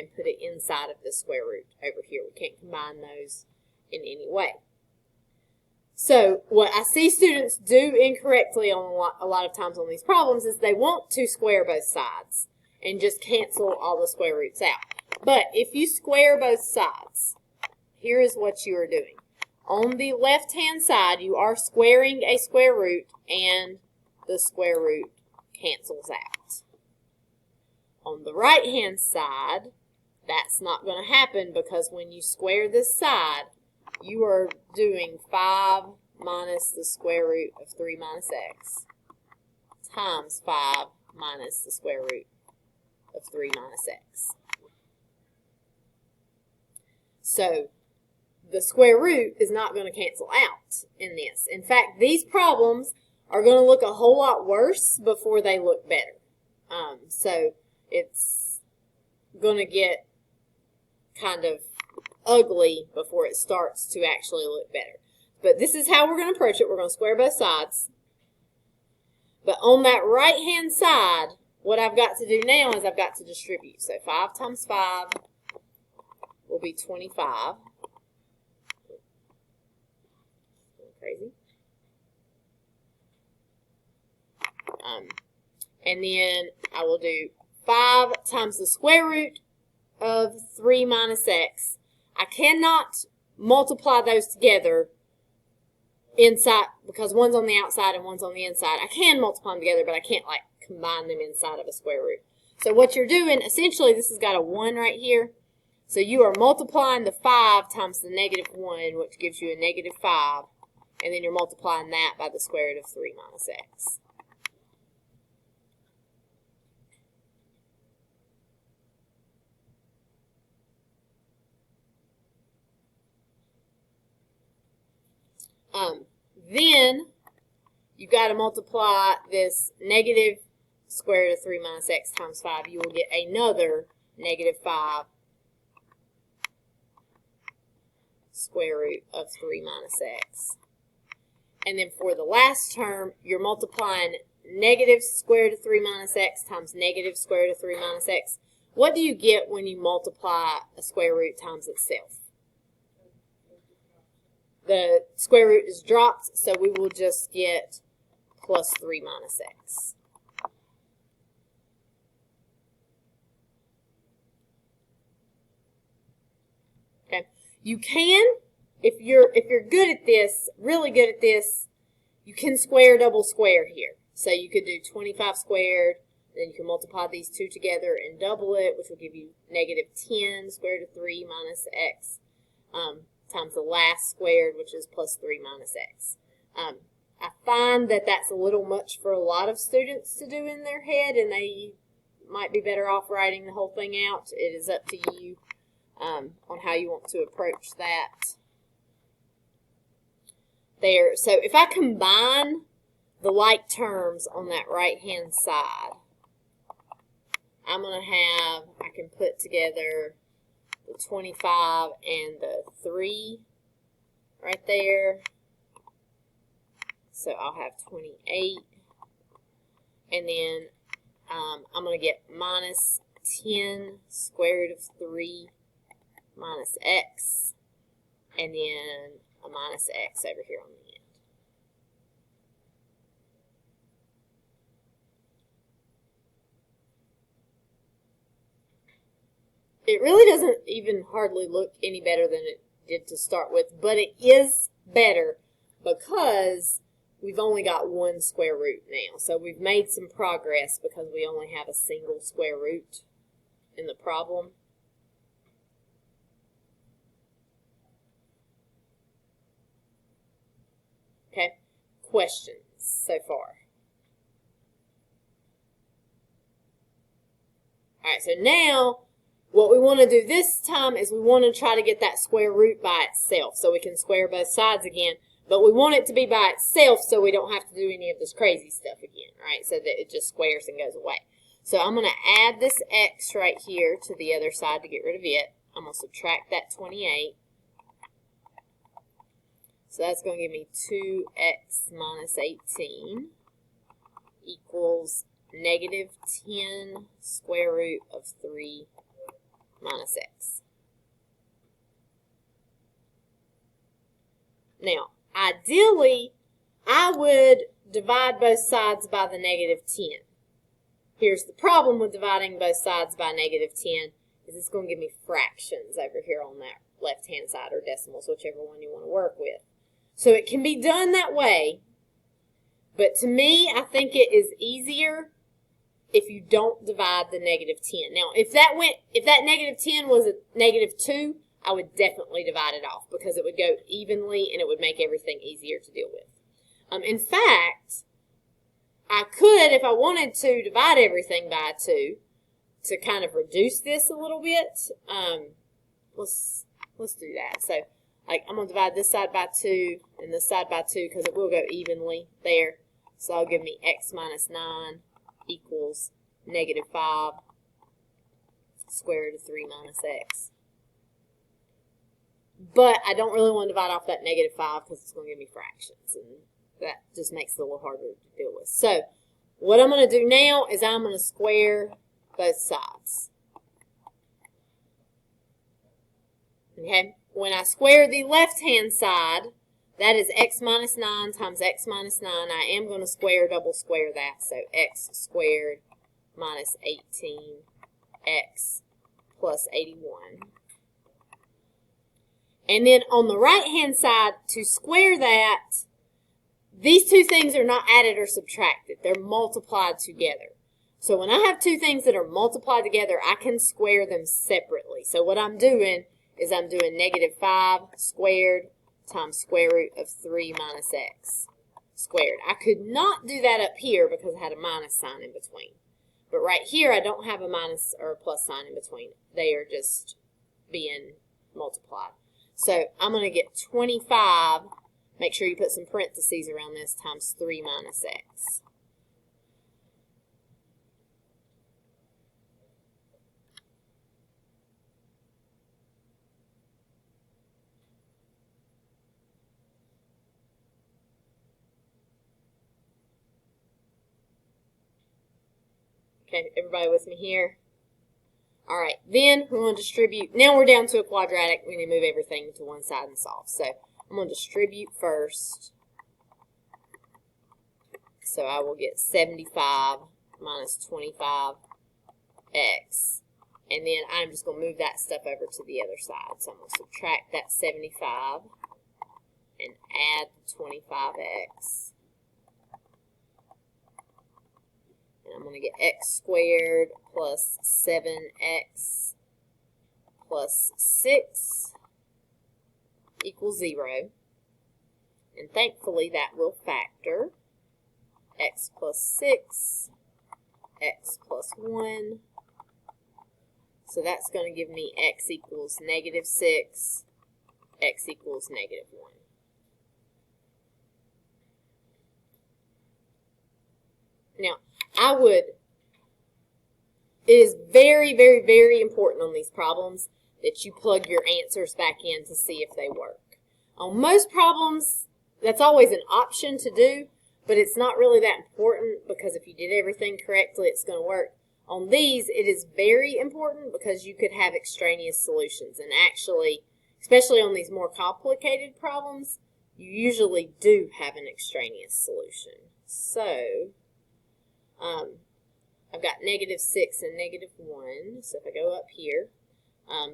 and put it inside of the square root over here. We can't combine those in any way. So what I see students do incorrectly on a lot of times on these problems is they want to square both sides and just cancel all the square roots out. But if you square both sides, here is what you are doing. On the left-hand side, you are squaring a square root, and the square root cancels out. On the right-hand side, that's not going to happen because when you square this side, you are doing 5 minus the square root of 3 minus x times 5 minus the square root of 3 minus x. So the square root is not going to cancel out in this. In fact, these problems are going to look a whole lot worse before they look better. So it's going to get kind of ugly before it starts to actually look better. But this is how we're going to approach it. We're going to square both sides. But on that right-hand side, what I've got to do now is I've got to distribute. So 5 times 5 will be 25. Crazy. And then I will do 5 times the square root of 3 minus x. I cannot multiply those together inside because one's on the outside and one's on the inside. I can multiply them together, but I can't like combine them inside of a square root. So what you're doing, essentially this has got a 1 right here. So you are multiplying the 5 times the negative 1, which gives you a negative 5. And then you're multiplying that by the square root of 3 minus x. Then you've got to multiply this negative square root of 3 minus x times 5. You will get another negative 5 square root of 3 minus x. And then for the last term, you're multiplying negative square root of 3 minus x times negative square root of 3 minus x. What do you get when you multiply a square root times itself? The square root is dropped, so we will just get plus 3 minus x. Okay. You can, if you're good at this, really good at this, you can square double square here. So you could do 25 squared, then you can multiply these two together and double it, which will give you negative 10 square root of 3 minus x times the last squared, which is plus 3 minus x. I find that that's a little much for a lot of students to do in their head, and they might be better off writing the whole thing out. It is up to you on how you want to approach that there. So if I combine the like terms on that right-hand side, I'm going to have, I can put together the 25 and the 3 right there. So I'll have 28. And then I'm going to get minus 10 square root of 3 minus x. And then a minus x over here on the end. It really doesn't even hardly look any better than it did to start with, but it is better because we've only got one square root now. So we've made some progress because we only have a single square root in the problem. Okay, questions so far? All right, so now what we want to do this time is we want to try to get that square root by itself so we can square both sides again. But we want it to be by itself so we don't have to do any of this crazy stuff again, right? So that it just squares and goes away. So I'm going to add this x right here to the other side to get rid of it. I'm going to subtract that 28. So that's going to give me 2x minus 18 equals negative 10 square root of 3 minus x. Now, ideally, I would divide both sides by the negative 10. Here's the problem with dividing both sides by negative 10 is it's going to give me fractions over here on that left-hand side, or decimals, whichever one you want to work with. So it can be done that way, but to me, I think it is easier if you don't divide the negative 10. Now, if that negative 10 was a negative 2, I would definitely divide it off because it would go evenly and it would make everything easier to deal with. In fact, I could, if I wanted to, divide everything by 2 to kind of reduce this a little bit. Let's do that. So, like, I'm going to divide this side by 2 and this side by 2 because it will go evenly there. So, that'll give me x minus 9 equals negative 5 square root of 3 minus x. But I don't really want to divide off that negative 5 because it's going to give me fractions, and that just makes it a little harder to deal with. So what I'm going to do now is I'm going to square both sides. Okay, when I square the left-hand side, that is x minus 9 times x minus 9. I am going to double square that, so x squared minus 18x plus 81. And then on the right-hand side, to square that, these two things are not added or subtracted. They're multiplied together. So when I have two things that are multiplied together, I can square them separately. So what I'm doing is I'm doing negative 5 squared times square root of 3 minus x squared. I could not do that up here because I had a minus sign in between. But right here, I don't have a minus or a plus sign in between. They are just being multiplied. So I'm going to get 25, make sure you put some parentheses around this, times 3 minus x. Okay, everybody with me here? All right, then we're going to distribute. Now we're down to a quadratic. We need to move everything to one side and solve. So I'm going to distribute first. So I will get 75 minus 25x. And then I'm just going to move that stuff over to the other side. So I'm going to subtract that 75 and add the 25x. And I'm going to get x squared plus 7x plus 6 equals 0. And thankfully that will factor. X plus 6, x plus 1. So that's going to give me x equals negative 6, x equals negative 1. Now, it is very, very, very important on these problems that you plug your answers back in to see if they work. On most problems, that's always an option to do, but it's not really that important because if you did everything correctly, it's going to work. On these, it is very important because you could have extraneous solutions. And actually, especially on these more complicated problems, you usually do have an extraneous solution. So, I've got negative 6 and negative 1. So if I go up here,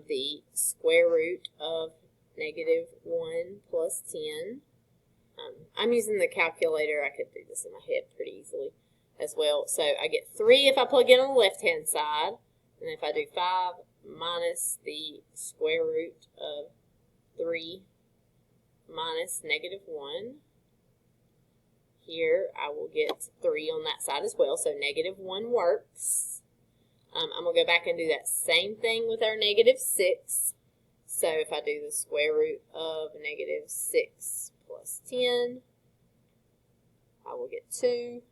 the square root of negative 1 plus 10. I'm using the calculator. I could do this in my head pretty easily as well. So I get 3 if I plug in on the left-hand side. And if I do 5 minus the square root of 3 minus negative 1. Here, I will get 3 on that side as well, so negative 1 works. I'm going to go back and do that same thing with our negative 6. So if I do the square root of negative 6 plus 10, I will get 2.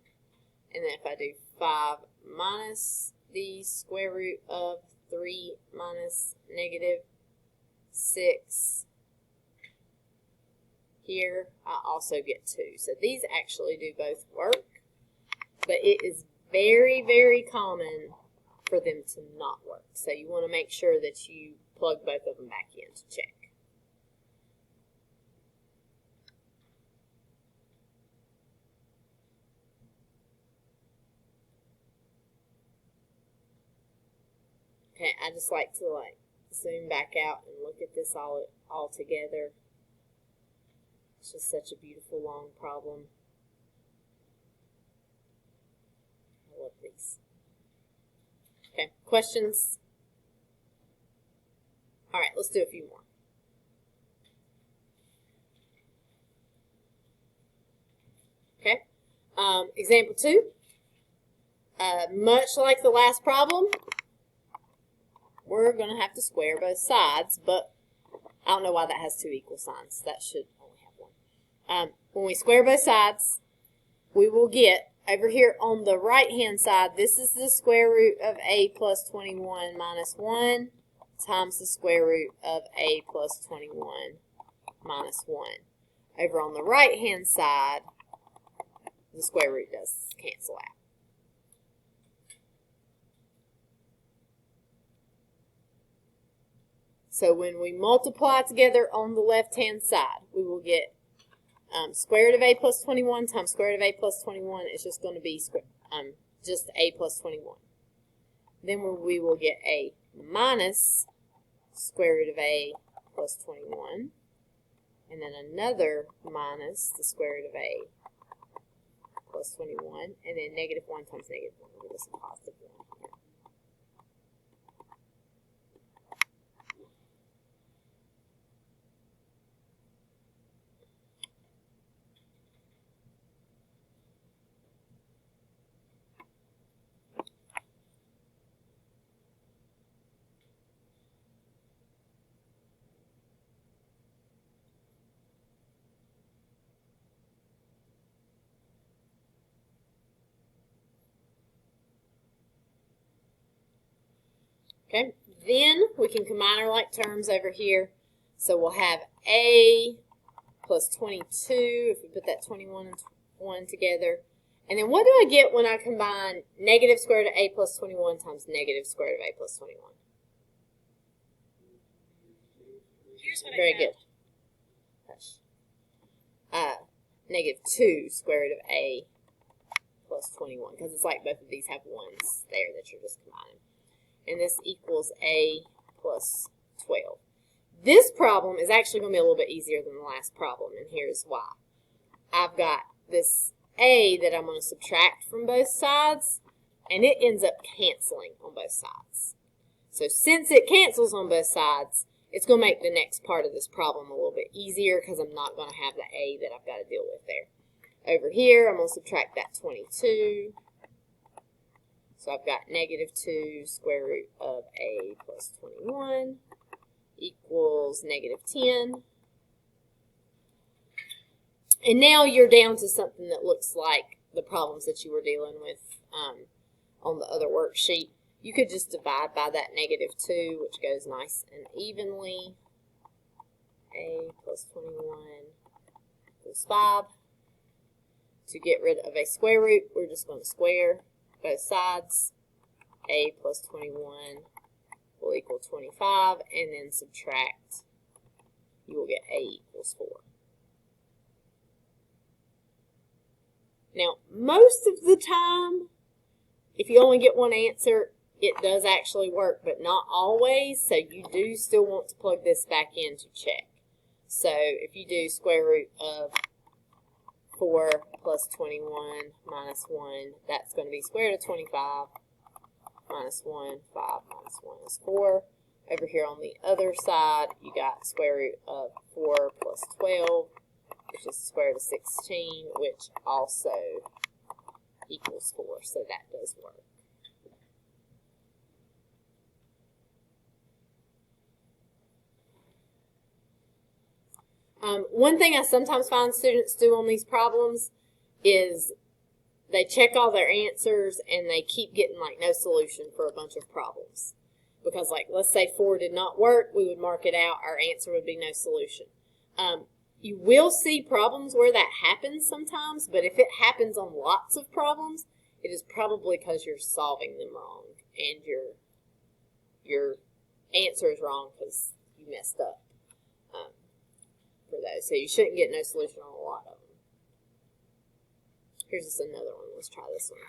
And then if I do 5 minus the square root of 3 minus negative 6, here, I also get 2. So these actually do both work, but it is very, very common for them to not work. So you want to make sure that you plug both of them back in to check. Okay, I just like to zoom back out and look at this all together. It's just such a beautiful long problem. I love these. Okay, questions? All right, let's do a few more. Okay, example 2. Much like the last problem, we're going to have to square both sides, but I don't know why that has 2 equal signs. That should only have 1. When we square both sides, we will get, over here on the right-hand side, this is the square root of a plus 21 minus 1 times the square root of a plus 21 minus 1. Over on the right-hand side, the square root does cancel out. So when we multiply together on the left-hand side, we will get square root of a plus 21 times square root of a plus 21 is just going to be just a plus 21. Then we will get a minus square root of a plus 21, and then another minus the square root of a plus 21, and then negative 1 times negative 1 will give us a positive 1 here. Okay, then we can combine our like terms over here. So we'll have a plus 22, if we put that 21 and 1 together. And then what do I get when I combine negative square root of a plus 21 times negative square root of a plus 21? Very good. Negative 2 square root of a plus 21, because it's like both of these have 1s there that you're just combining. And this equals a plus 12. This problem is actually going to be a little bit easier than the last problem, and here's why. I've got this a that I'm going to subtract from both sides, and it ends up canceling on both sides. So since it cancels on both sides, it's going to make the next part of this problem a little bit easier because I'm not going to have the a that I've got to deal with there. Over here, I'm going to subtract that 22. So I've got negative 2 square root of a plus 21 equals negative 10. And now you're down to something that looks like the problems that you were dealing with on the other worksheet. You could just divide by that negative 2, which goes nice and evenly. A plus 21 equals 5. To get rid of a square root, we're just going to square both sides. A plus 21 will equal 25, and then subtract. You will get a equals 4. Now, most of the time, if you only get one answer, it does actually work, but not always, so you do still want to plug this back in to check. So if you do square root of 4 plus 21 minus 1, that's going to be square root of 25 minus 1. 5 minus 1 is 4. Over here on the other side, you got square root of 4 plus 12, which is square root of 16, which also equals 4. So that does work. One thing I sometimes find students do on these problems is they check all their answers and they keep getting like no solution for a bunch of problems. Because like, let's say 4 did not work, we would mark it out, our answer would be no solution. You will see problems where that happens sometimes, but if it happens on lots of problems, it is probably because you're solving them wrong. and your answer is wrong because you messed up for those. So you shouldn't get no solution on a lot of them. Here's just another one. Let's try this one.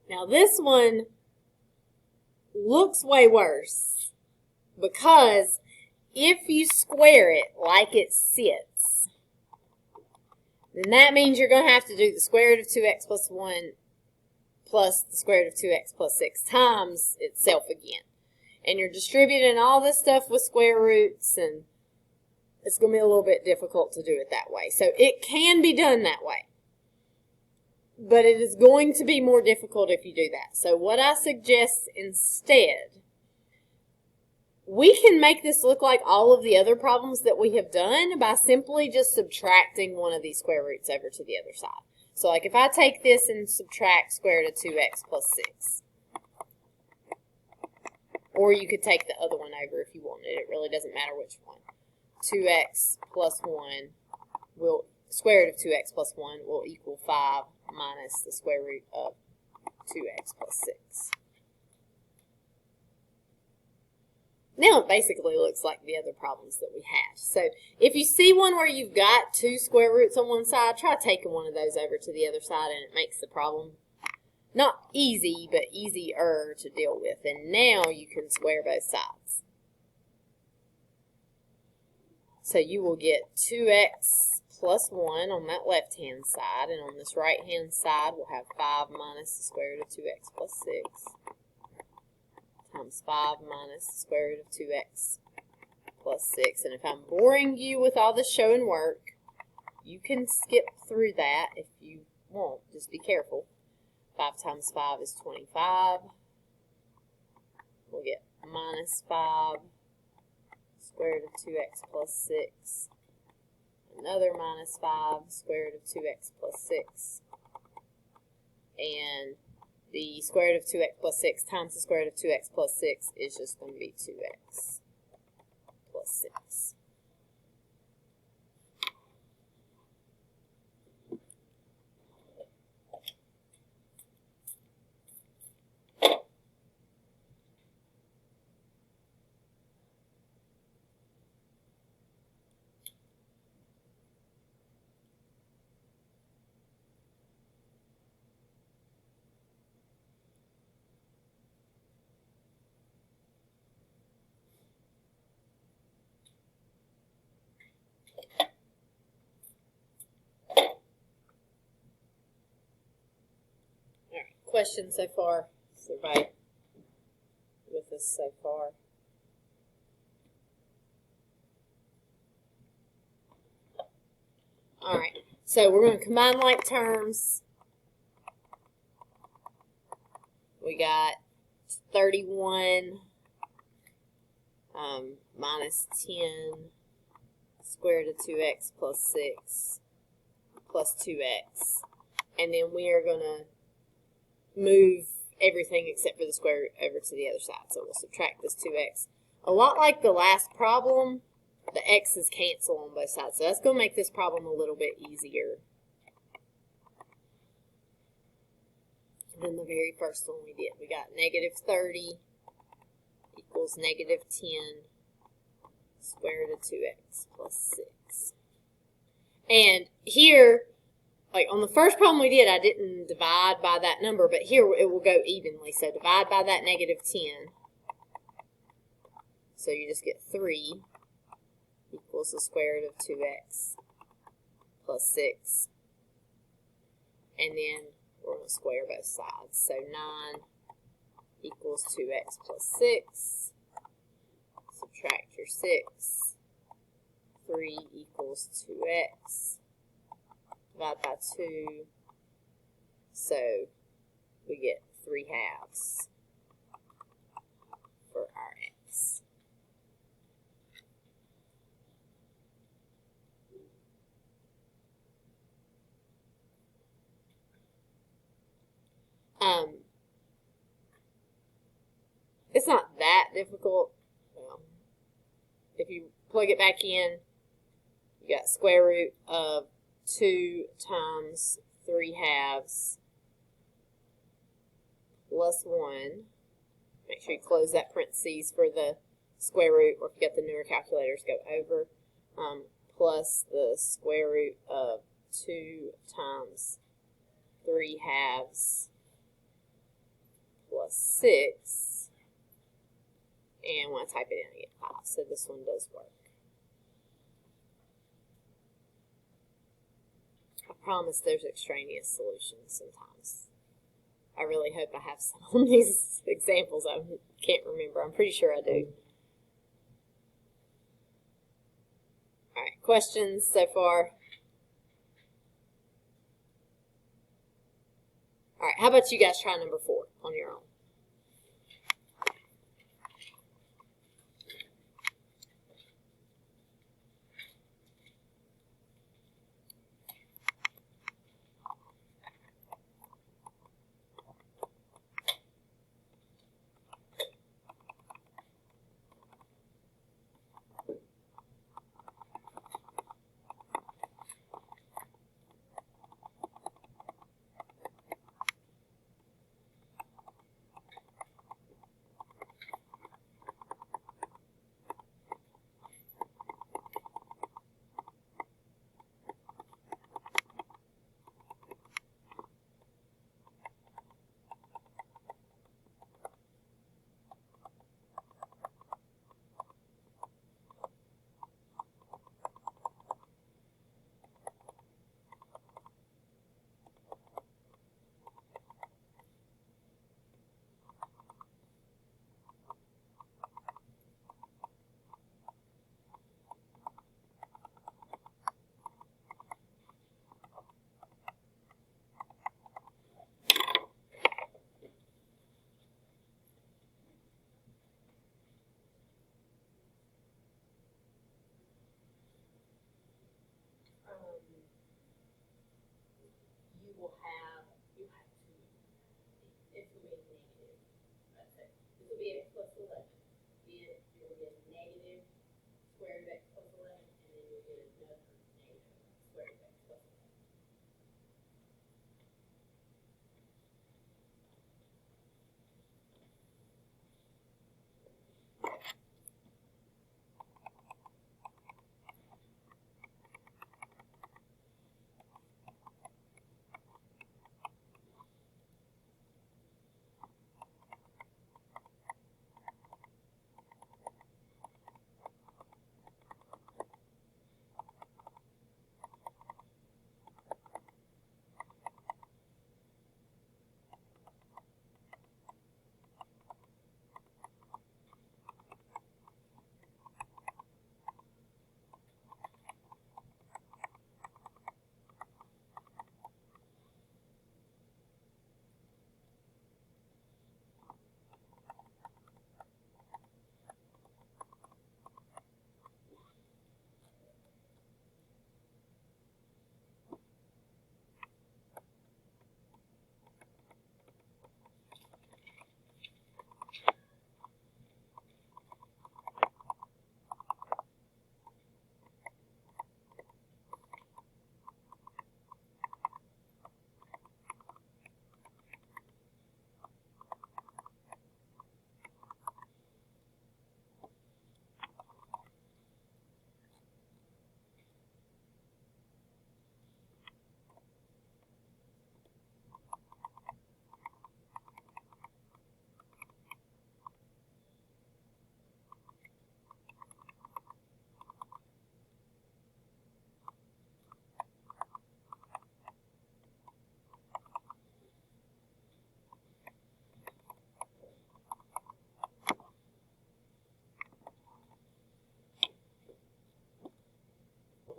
Now this one looks way worse because if you square it like it sits, then that means you're going to have to do the square root of 2x plus 1 plus the square root of 2x plus 6 times itself again. And you're distributing all this stuff with square roots, and it's going to be a little bit difficult to do it that way. So it can be done that way, but it is going to be more difficult if you do that. So what I suggest instead, we can make this look like all of the other problems that we have done by simply just subtracting one of these square roots over to the other side. So like if I take this and subtract square root of 2x plus 6, or you could take the other one over if you wanted. It really doesn't matter which one. 2x plus 1 will, square root of 2x plus 1 will equal 5 minus the square root of 2x plus 6. Now it basically looks like the other problems that we have. So if you see one where you've got two square roots on one side, try taking one of those over to the other side, and it makes the problem not easy, but easier to deal with. And now you can square both sides. So you will get 2x plus 1 on that left-hand side, and on this right-hand side we'll have 5 minus the square root of 2x plus 6 times 5 minus the square root of 2x plus 6. And if I'm boring you with all this show and work, you can skip through that if you want. Just be careful. 5 times 5 is 25. We'll get minus 5 square root of 2x plus 6. Another minus 5 square root of 2x plus 6. And the square root of 2x plus 6 times the square root of 2x plus 6 is just going to be 2x plus 6. Questions so far? Is everybody with us so far? All right, so we're going to combine like terms. We got 31 minus 10 square root of 2x plus 6 plus 2x. And then we are going to move everything except for the square root over to the other side. So we'll subtract this 2x. A lot like the last problem, the x's cancel on both sides. So that's going to make this problem a little bit easier than the very first one we did. We got negative 30 equals negative 10 square root of 2x plus 6. And here, like on the first problem we did, I didn't divide by that number, but here it will go evenly. So divide by that negative 10. So you just get 3 equals the square root of 2x plus 6. And then we're going to square both sides. So 9 equals 2x plus 6. Subtract your 6. 3 equals 2x. Divide by 2. So we get 3/2 for our It's not that difficult. If you plug it back in, you got square root of 2 times 3/2 plus 1. Make sure you close that parentheses for the square root, or if you got the newer calculators, go over, plus the square root of 2 times 3/2 plus 6. And when I type it in, I get 5. So this one does work. I promise there's extraneous solutions sometimes. I really hope I have some on these examples. I can't remember. I'm pretty sure I do. All right, questions so far? All right, how about you guys try number 4 on your own?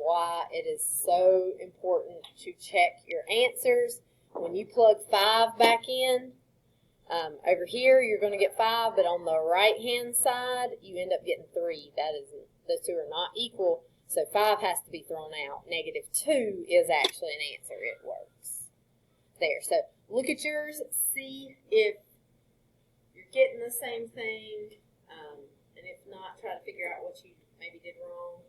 Why it is so important to check your answers. When you plug 5 back in, over here you're going to get 5, but on the right hand side you end up getting 3. That is, those two are not equal, so 5 has to be thrown out. -2 is actually an answer. It works there. So look at yours, see if you're getting the same thing, and if not, try to figure out what you maybe did wrong.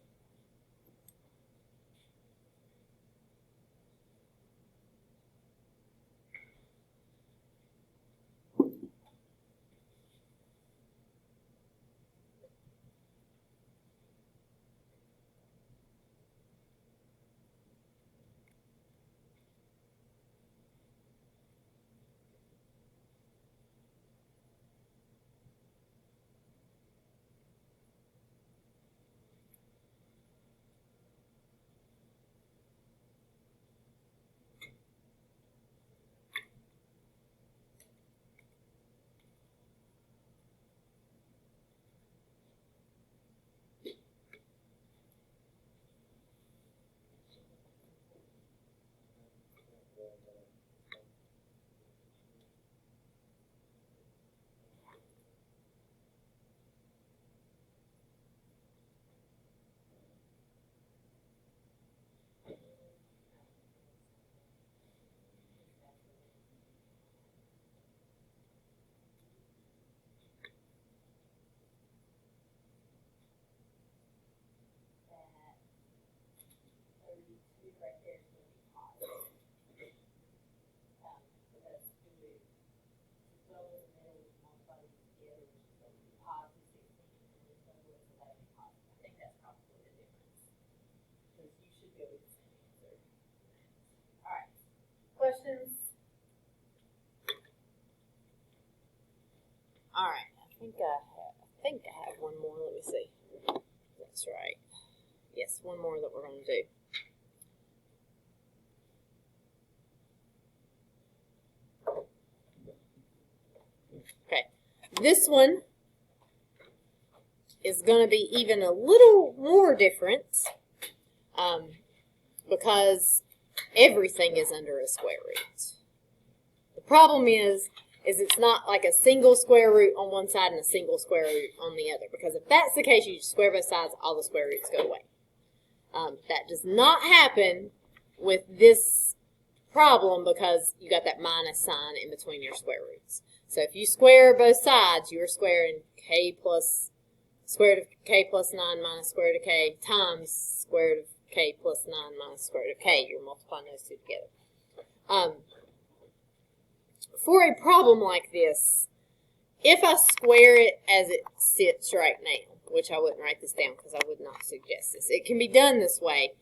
Questions? All right. I think I have one more. Let me see. That's right. Yes, one more that we're going to do. Okay. This one is going to be even a little more different because everything is under a square root. The problem is it's not like a single square root on one side and a single square root on the other, because if that's the case, you just square both sides, all the square roots go away. That does not happen with this problem because you got that minus sign in between your square roots. So if you square both sides, you're squaring k plus square root of k plus 9 minus square root of k times square root of k plus 9 minus square root of k. You're multiplying those two together. For a problem like this, if I square it as it sits right now, which I wouldn't write this down because I would not suggest this. It can be done this way,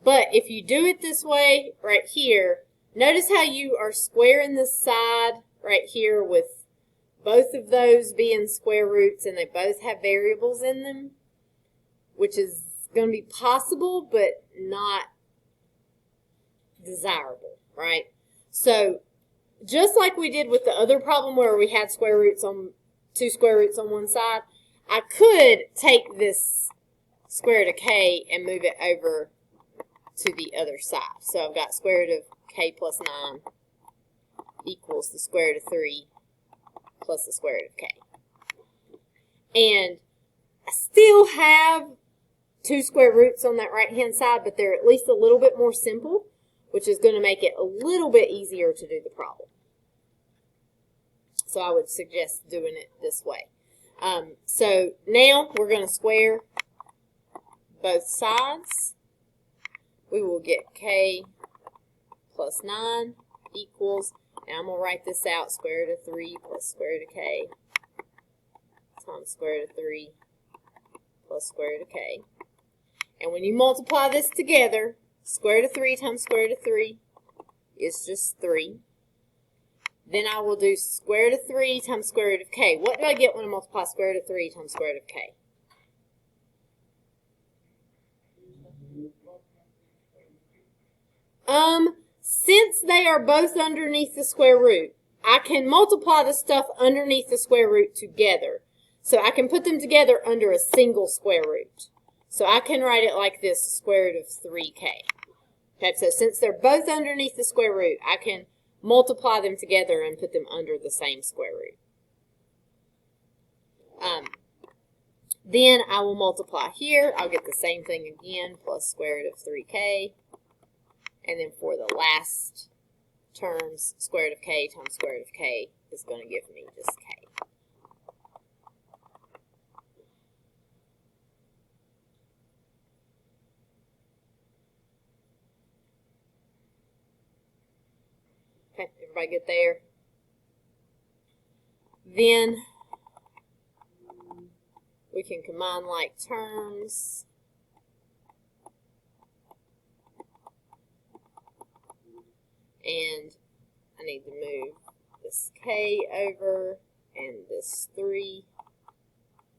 but if you do it this way right here, notice how you are squaring the side right here with both of those being square roots and they both have variables in them, which is going to be possible but not desirable, right? So just like we did with the other problem where we had square roots on two square roots on one side, I could take this square root of k and move it over to the other side. So I've got square root of k plus 9 equals the square root of 3 plus the square root of k. And I still have two square roots on that right-hand side, but they're at least a little bit more simple, which is going to make it a little bit easier to do the problem. So I would suggest doing it this way. So now we're going to square both sides. We will get k plus 9 equals, and I'm going to write this out, square root of 3 plus square root of k times square root of 3 plus square root of k. And when you multiply this together, square root of 3 times square root of 3 is just 3. Then I will do square root of 3 times square root of k. What do I get when I multiply square root of 3 times square root of k? Since they are both underneath the square root, I can multiply the stuff underneath the square root together. So I can put them together under a single square root. So I can write it like this, square root of 3k. Okay, so since they're both underneath the square root, I can multiply them together and put them under the same square root. Then I will multiply here. I'll get the same thing again, plus square root of 3k. And then for the last terms, square root of k times square root of k is going to give me just k. Okay, everybody good there? Then we can combine like terms. And I need to move this k over and this 3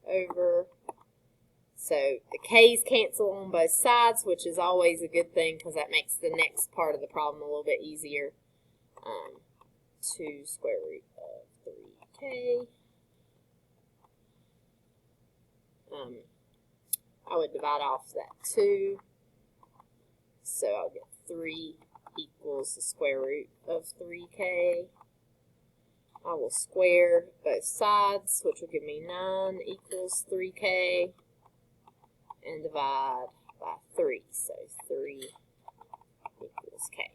over. So the k's cancel on both sides, which is always a good thing because that makes the next part of the problem a little bit easier. 2 square root of 3k. I would divide off that 2. So I'll get 3 equals the square root of 3k. I will square both sides, which will give me 9 equals 3k, and divide by 3. So 3 equals k.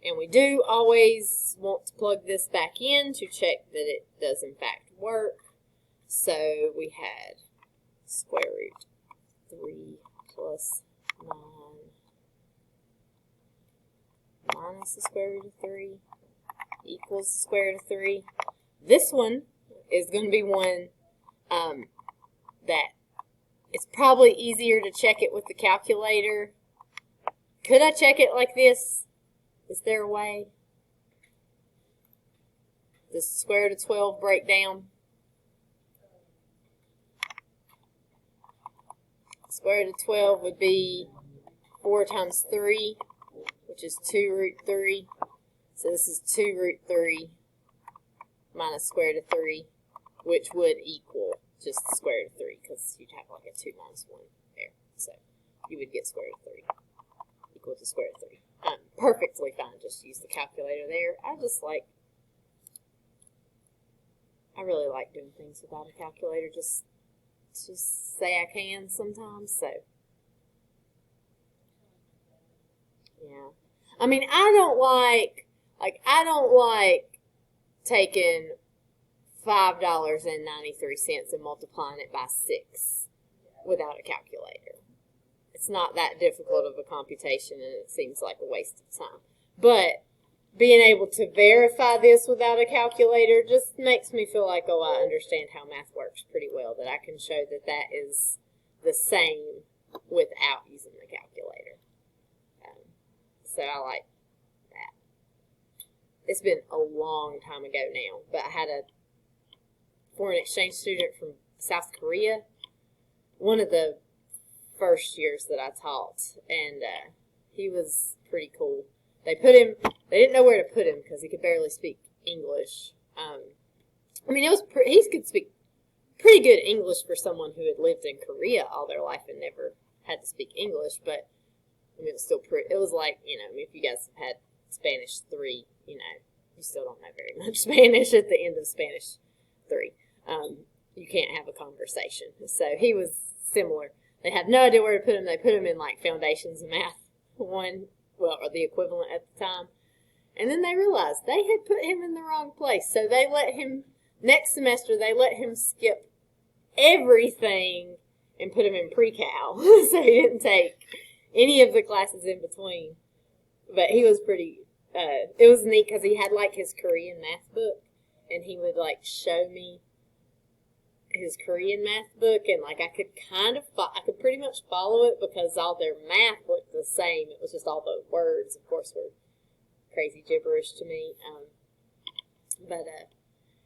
And we do always want to plug this back in to check that it does in fact work. So we had square root 3 plus 9 minus the square root of 3 equals the square root of 3. This one is going to be one that it's probably easier to check it with the calculator. Could I check it like this? Is there a way? Does the square root of 12 break down? Square root of 12 would be 4 times 3, which is 2 root 3. So this is 2 root 3 minus square root of 3, which would equal just the square root of 3, because you'd have like a 2 minus 1 there. So you would get square root of 3 equal to square root of 3. Perfectly fine. Just use the calculator there. I really like doing things without a calculator. Just say I can sometimes. So yeah. I mean, I don't like taking $5.93 and multiplying it by 6 without a calculator. It's not that difficult of a computation, and it seems like a waste of time. But being able to verify this without a calculator just makes me feel like, oh, I understand how math works pretty well, that I can show that that is the same without using the calculator. So I like that. It's been a long time ago now, but I had a foreign exchange student from South Korea, one of the first years that I taught, and he was pretty cool. They didn't know where to put him because he could barely speak English. I mean, he could speak pretty good English for someone who had lived in Korea all their life and never had to speak English, but I mean, it was still it was like, I mean, if you guys have had Spanish 3, you still don't know very much Spanish at the end of Spanish 3. You can't have a conversation. So he was similar. They had no idea where to put him. They put him in like Foundations of Math 1, or the equivalent at the time. And then they realized they had put him in the wrong place. So they let him, next semester, they let him skip everything and put him in pre-cal. So he didn't take any of the classes in between. But he was pretty, it was neat because he had like his Korean math book. And he would like show me his Korean math book, and like I could pretty much follow it because all their math looked the same. It was just all the words, of course, were crazy gibberish to me. But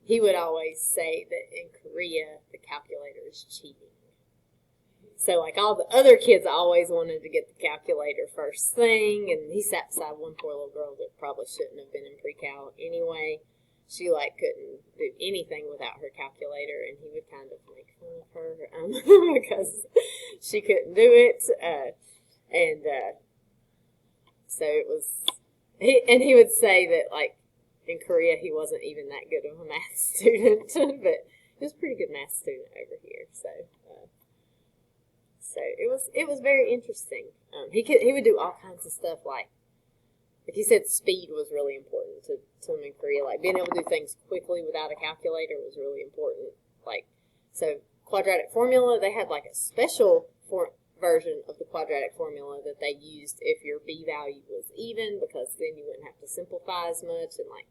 he would always say that in Korea the calculator is cheating. So like all the other kids always wanted to get the calculator first thing, and he sat beside one poor little girl that probably shouldn't have been in pre-cal anyway. She like couldn't do anything without her calculator, and he would kind of make fun of her because she couldn't do it. So it was, he would say that like in Korea he wasn't even that good of a math student, but he was a pretty good math student over here. So it was very interesting. He would do all kinds of stuff like he said speed was really important to him in Korea. Like being able to do things quickly without a calculator was really important. Like so quadratic formula, they had like a special version of the quadratic formula that they used if your b value was even, because then you wouldn't have to simplify as much, and like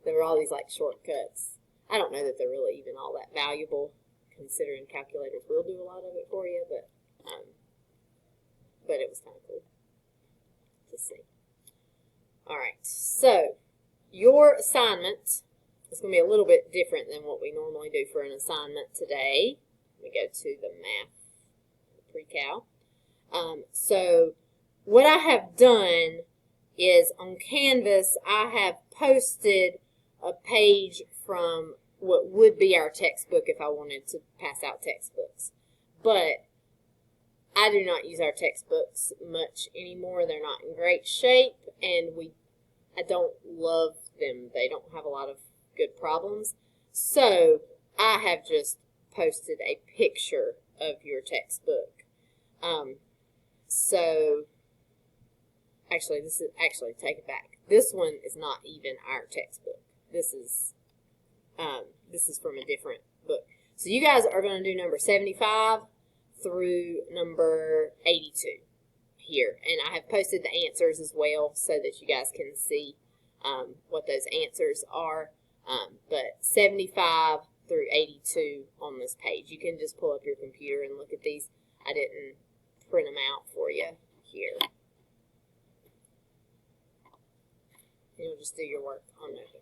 there were all these like shortcuts. I don't know that they're really even all that valuable, considering calculators will do a lot of it for you, but it was kind of cool to see. All right, so your assignment is going to be a little bit different than what we normally do for an assignment today. Let me go to the math pre-cal. So what I have done is on Canvas, I have posted a page from what would be our textbook if I wanted to pass out textbooks. But I do not use our textbooks much anymore. They're not in great shape, and I don't love them. They don't have a lot of good problems. So I have just posted a picture of your textbook. So actually, take it back. This one is not even our textbook. This is from a different book. So you guys are going to do number 75 through number 82 here. And I have posted the answers as well so that you guys can see what those answers are. But 75 through 82 on this page. You can just pull up your computer and look at these. I didn't print them out for you here. You'll just do your work on notebook.